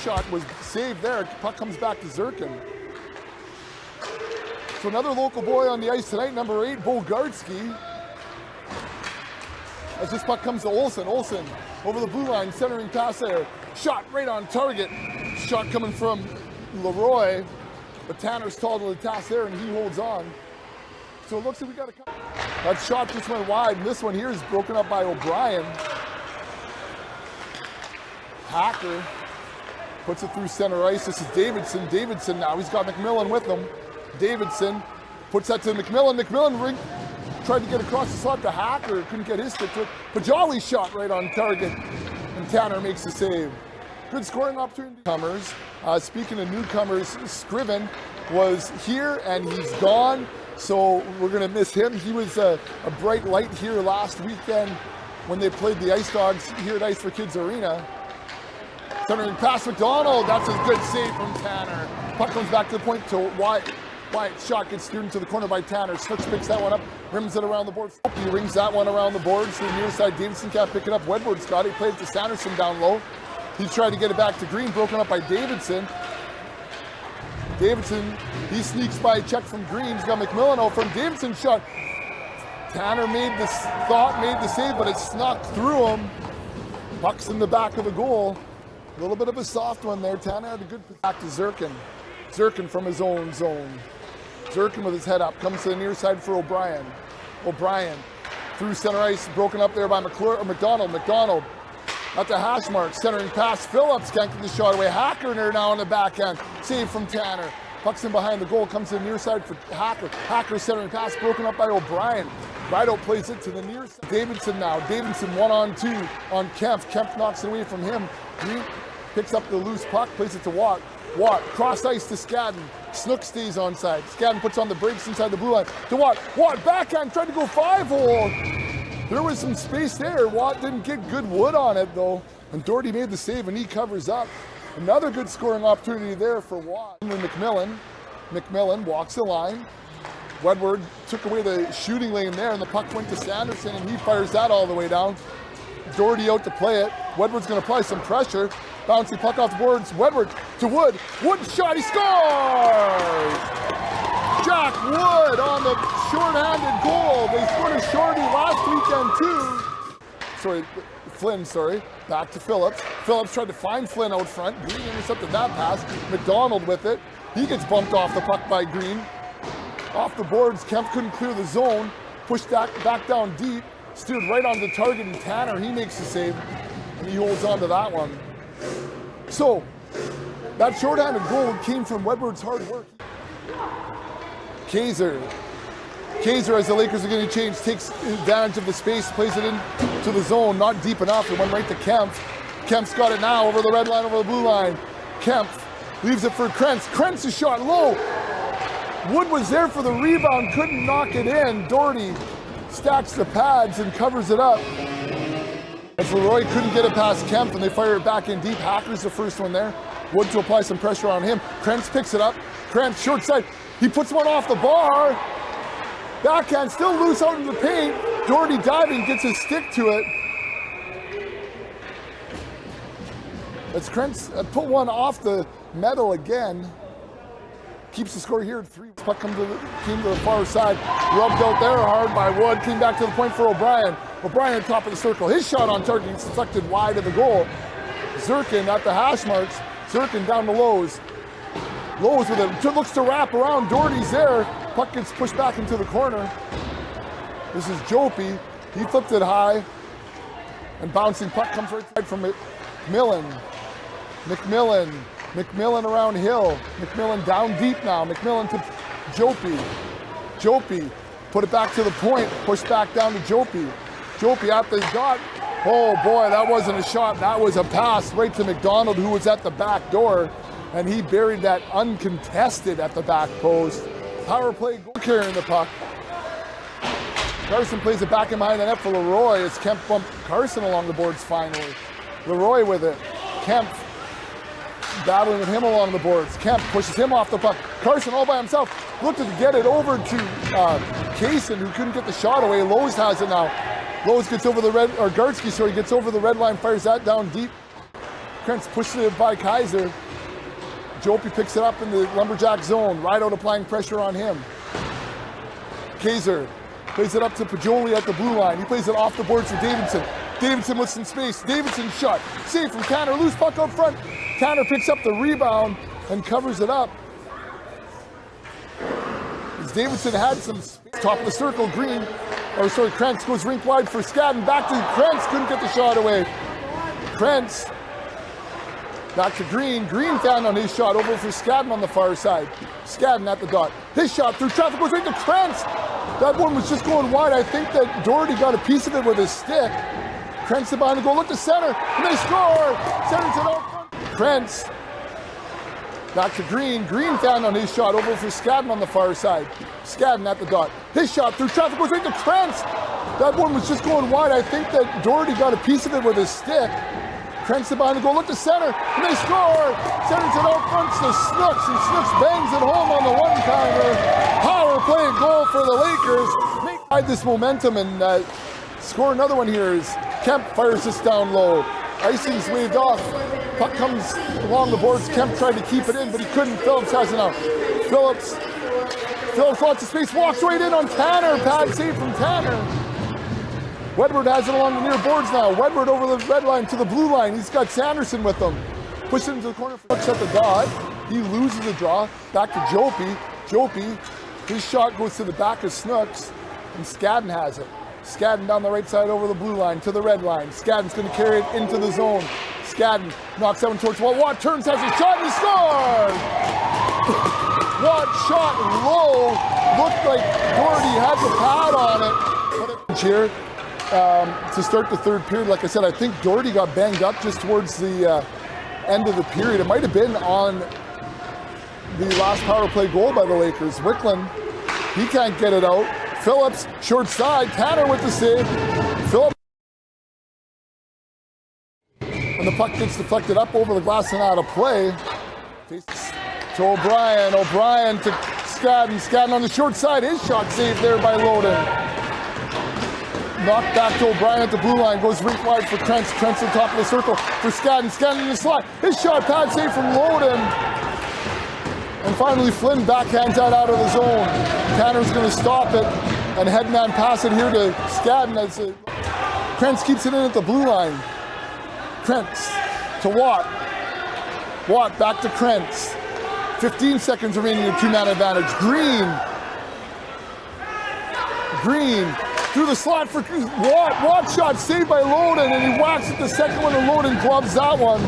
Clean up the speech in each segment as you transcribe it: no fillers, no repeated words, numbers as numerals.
shot was saved there. Puck comes back to Zirkin. So another local boy on the ice tonight, number 8, Bogartsky. As this puck comes to Olsen. Olsen over the blue line, centering pass there. Shot right on target. Shot coming from Leroy. But Tanner's tall to the task there, and he holds on. So it looks like we got a couple. That shot just went wide, and this one here is broken up by O'Brien. Hacker puts it through center ice. This is Davidson. Davidson now, he's got McMillan with him. Davidson puts that to McMillan. McMillan tried to get across the slot to Hacker, couldn't get his stick to it. Pajali shot right on target, and Tanner makes the save. Good scoring opportunity. Newcomers. Speaking of newcomers, Scriven was here and he's gone, so we're going to miss him. He was a bright light here last weekend when they played the Ice Dogs here at Ice for Kids Arena. Centering past McDonald, that's a good save from Tanner. Puck comes back to the point to Wyatt. Wyatt's shot gets steered into the corner by Tanner. Snooks picks that one up, rims it around the board. He rings that one around the boards to the near side. Davidson can't pick it up. Wedward's got it. He played it to Sanderson down low. He tried to get it back to Green, broken up by Davidson. Davidson, he sneaks by a check from Green. He's got McMillan out from Davidson's shot. Tanner made the save, but it snuck through him. Puck's in the back of the goal. A little bit of a soft one there. Tanner had a good back to Zirkin. Zirkin from his own zone. Zirkin with his head up, comes to the near side for O'Brien. O'Brien through center ice, broken up there by McDonald. McDonald at the hash mark, centering pass. Phillips can't get the shot away. Hacker there now on the backhand. Save from Tanner. Pucks in behind the goal, comes to the near side for Hacker. Hacker centering pass, broken up by O'Brien. Rideout plays it to the near side. Davidson now. Davidson 1-on-2 on Kemp. Kemp knocks it away from him. Green picks up the loose puck, plays it to Watt. Watt, cross ice to Skadden. Snook stays onside. Skadden puts on the brakes inside the blue line. To Watt. Watt backhand, tried to go 5-hole. There was some space there. Watt didn't get good wood on it though. And Doherty made the save and he covers up. Another good scoring opportunity there for Watt. And then McMillan. McMillan walks the line. Wedward took away the shooting lane there and the puck went to Sanderson and he fires that all the way down. Doherty out to play it. Wedward's going to apply some pressure. Bouncing puck off the boards. Wedward to Wood. Wood shot. He scores! Jack Wood on the short-handed goal. They scored a shorty last weekend too. Flynn. Back to Phillips. Phillips tried to find Flynn out front. Green intercepted that pass. McDonald with it. He gets bumped off the puck by Green. Off the boards. Kemp couldn't clear the zone. Pushed that back down deep. Steered right onto the target, and Tanner, he makes the save, and he holds on to that one. So, that short-handed goal came from Wedward's hard work. Kaiser, as the Lakers are going to change, takes advantage of the space, plays it into the zone, not deep enough, it went right to Kemp. Kemp's got it now, over the red line, over the blue line. Kemp leaves it for Krentz. Krentz is shot low. Wood was there for the rebound, couldn't knock it in. Doherty stacks the pads and covers it up. As Leroy couldn't get it past Kemp and they fire it back in deep. Hacker's the first one there. Wood to apply some pressure on him. Krentz picks it up. Krentz short side. He puts one off the bar. Backhand still loose out in the paint. Doherty diving, gets his stick to it. As Krentz put one off the metal again. Keeps the score here at 3. Puck came to the far side. Rubbed out there hard by Wood. Came back to the point for O'Brien. O'Brien top of the circle. His shot on target gets deflected wide of the goal. Zirkin at the hash marks. Zirkin down to Lowe's. Lowe's with it. Looks to wrap around. Doherty's there. Puck gets pushed back into the corner. This is Jopie. He flipped it high. And bouncing puck comes right side from McMillan. McMillan around Hill. McMillan down deep now. McMillan to Jopie. Jopie put it back to the point. Pushed back down to Jopie. Jopie at the dot. Oh boy, that wasn't a shot. That was a pass right to McDonald, who was at the back door. And he buried that uncontested at the back post. Power play goal carrying the puck. Carson plays it back in behind the net for Leroy as Kemp bumped Carson along the boards finally. Leroy with it. Kemp battling with him along the boards. Kemp pushes him off the puck. Carson all by himself looked to get it over to Kaysen, who couldn't get the shot away. Lowe's has it now. Lowe's gets over the red, or Gartsky, so he gets over the red line, fires that down deep. Krentz pushes it by Kaiser. Jopi picks it up in the Lumberjack zone. Rideout applying pressure on him. Kaiser plays it up to Pajoli at the blue line. He plays it off the boards for Davidson. Davidson with some space. Davidson shot. Save from Tanner. Loose puck out front. Tanner picks up the rebound and covers it up. As Davidson had some space. Top of the circle, Krentz goes rink wide for Skadden. Back to Krentz. Couldn't get the shot away. Krentz. Back to Green. Green found on his shot over for Skadden on the far side. Skadden at the dot. His shot through traffic goes right to Krentz. That one was just going wide. I think that Doherty got a piece of it with his stick. Krentz behind the goal. Look to center. And they score. Centers it out front. Krentz. Back to Green. Green found on his shot over for Skadden on the far side. Skadden at the dot. His shot through traffic goes right to Krentz. That one was just going wide. I think that Doherty got a piece of it with his stick. Krentz behind the goal, look to center, and they score! Centers it out front to Snooks, and Snooks bangs it home on the one-timer. Power play goal for the Lakers. Hide this momentum and score another one here as Kemp fires this down low. Icing's waved off. Puck comes along the boards. Kemp tried to keep it in, but he couldn't. Phillips has it now. Phillips lots of space, walks right in on Tanner. Pad save from Tanner. Wedward has it along the near boards now. Wedward over the red line to the blue line. He's got Sanderson with him. Pushes into the corner, looks at the dot. He loses the draw. Back to Jopi. Jopi, his shot goes to the back of Snooks, and Skadden has it. Skadden down the right side over the blue line to the red line. Skadden's going to carry it into the zone. Skadden knocks that one towards Watt. Watt turns, has a shot, and he scores! Watt shot low. Looked like Doherty had the pad on it. But here, to start the third period, like I said, I think Doherty got banged up just towards the end of the period. It might have been on the last power play goal by the Lakers. Wicklund, he can't get it out. Phillips, short side, Tanner with the save. Phillips. And the puck gets deflected up over the glass and out of play. To O'Brien, O'Brien to Skadden. Skadden on the short side, his shot saved there by Loden. Knocked back to O'Brien at the blue line, goes rink wide for Krentz. Krentz on top of the circle for Skadden. Skadden in the slot. His shot pad save from Loden. And finally Flynn backhands that out of the zone. Tanner's going to stop it and headman pass it here to Skadden. As Krentz keeps it in at the blue line. Krentz to Watt. Watt back to Krentz. 15 seconds remaining in two-man advantage. Green through the slot for Watt. Watt shot saved by Loden, and he whacks it the second one, and Loden gloves that one.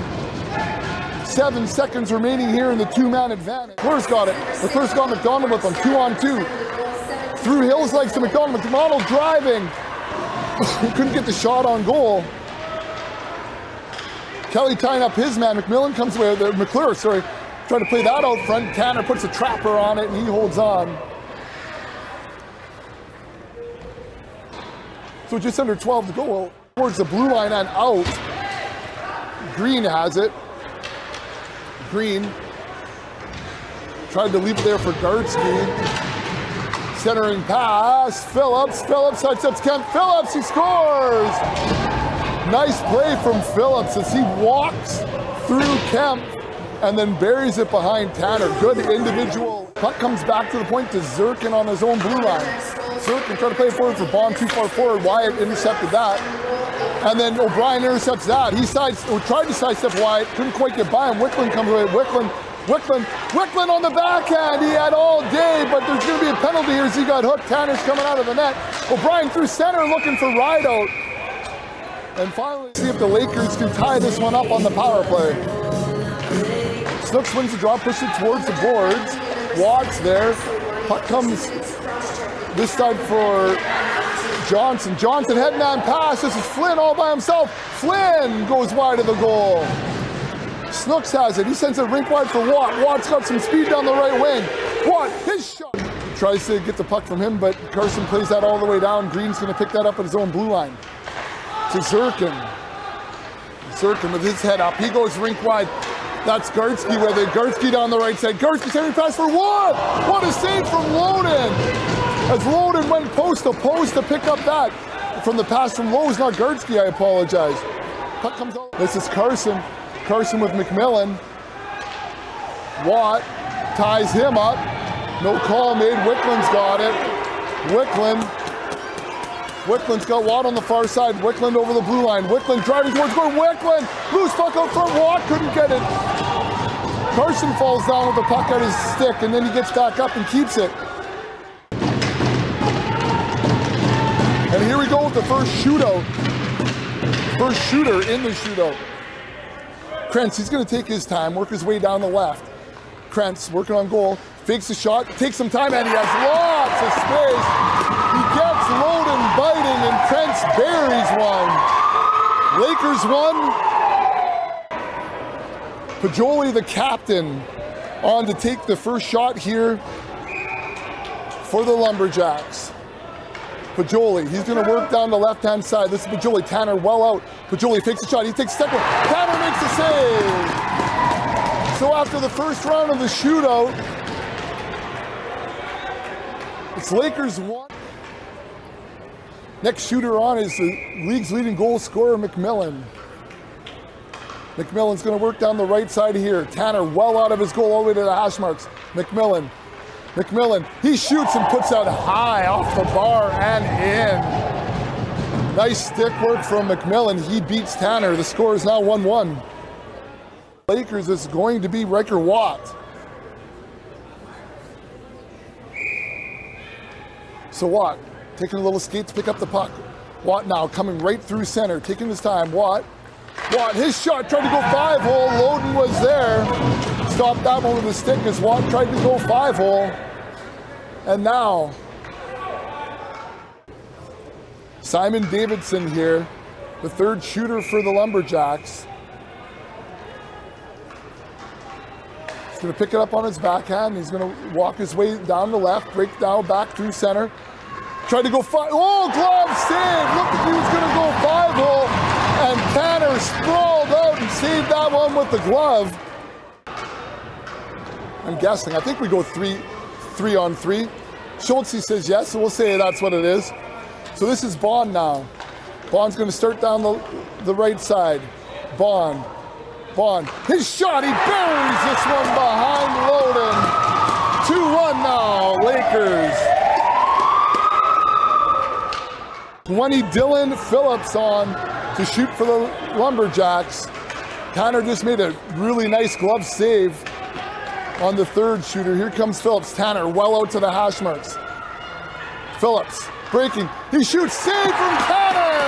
7 seconds remaining here in the two-man advantage. McClure's got it. McClure's got McDonald with him, 2-on-2. Through Hills Lakes to McDonald. McDonald driving. He couldn't get the shot on goal. Kelly tying up his man. McMillan comes away. McClure, trying to play that out front. Tanner puts a trapper on it, and he holds on. So just under 12 to go towards the blue line and out. Green has it. Green tried to leave it there for Gardsky. Centering pass. Phillips sets up Kemp. Phillips, he scores! Nice play from Phillips as he walks through Kemp and then buries it behind Tanner. Good individual. Puck comes back to the point to Zirkin on his own blue line. Zirkin tried to play forward for Bond, too far forward. Wyatt intercepted that. And then O'Brien intercepts that. He tried to sidestep Wyatt, couldn't quite get by him. Wicklund comes away. Wicklund on the backhand. He had all day, but there's going to be a penalty here as he got hooked. Tanner's coming out of the net. O'Brien through center looking for Rideout. And finally, see if the Lakers can tie this one up on the power play. Snooks wins the draw, pushes it towards the boards. Watt's there. Puck comes this side for Johnson. Johnson head-man pass. This is Flynn all by himself. Flynn goes wide of the goal. Snooks has it. He sends it rink wide for Watt. Watt's got some speed down the right wing. Watt, his shot. Tries to get the puck from him, but Carson plays that all the way down. Green's going to pick that up at his own blue line. To Zirkin. Zirkin with his head up. He goes rink wide. That's Gardsky with it. Gardsky down the right side. Gardsky sending pass for Watt. What a save from Loden. As Loden went post to post to pick up that from the pass from Lowe's, not Gardsky, I apologize. Puck comes out. This is Carson. Carson with McMillan. Watt ties him up. No call made. Wickland's got it. Wickland's got Watt on the far side. Wickland over the blue line. Wickland driving towards goal. Wickland! Loose puck out front. Watt couldn't get it. Carson falls down with the puck at his stick, and then he gets back up and keeps it. And here we go with the first shootout. First shooter in the shootout. Krentz, he's going to take his time, work his way down the left. Krentz working on goal, fakes the shot, takes some time, and he has lots of space. He gets loaded and biting, and Krentz buries one. Lakers won. Pajoli, the captain, on to take the first shot here for the Lumberjacks. Pajoli, he's going to work down the left-hand side. This is Pajoli. Tanner well out. Pajoli takes a shot. He takes a second. Tanner makes a save. So after the first round of the shootout, it's Lakers 1. Next shooter on is the league's leading goal scorer, McMillan. McMillan's going to work down the right side here. Tanner well out of his goal all the way to the hash marks. McMillan, he shoots and puts that high off the bar and in. Nice stick work from McMillan. He beats Tanner. The score is now 1-1. Lakers is going to be Riker Watt. So Watt taking a little skate to pick up the puck. Watt now coming right through center, taking his time. Watt, his shot tried to go 5-hole. Loden was there. Stopped that one with a stick as Watt tried to go 5-hole. And now, Simon Davidson here, the third shooter for the Lumberjacks. He's going to pick it up on his backhand. He's going to walk his way down the left, break down back through center. Tried to go glove save. Look at he was going to go 5-hole. And Tanner sprawled out and saved that one with the glove. I'm guessing. I think we go 3-on-3. Schultze says yes, so we'll say that's what it is. So this is Bond now. Bond's going to start down the right side. Bond. His shot, he buries this one behind Loden. 2-1 now, Lakers. 20 Dylan Phillips on to shoot for the Lumberjacks. Tanner just made a really nice glove save on the third shooter. Here comes Phillips. Tanner well out to the hash marks. Phillips breaking. He shoots. Save from Tanner!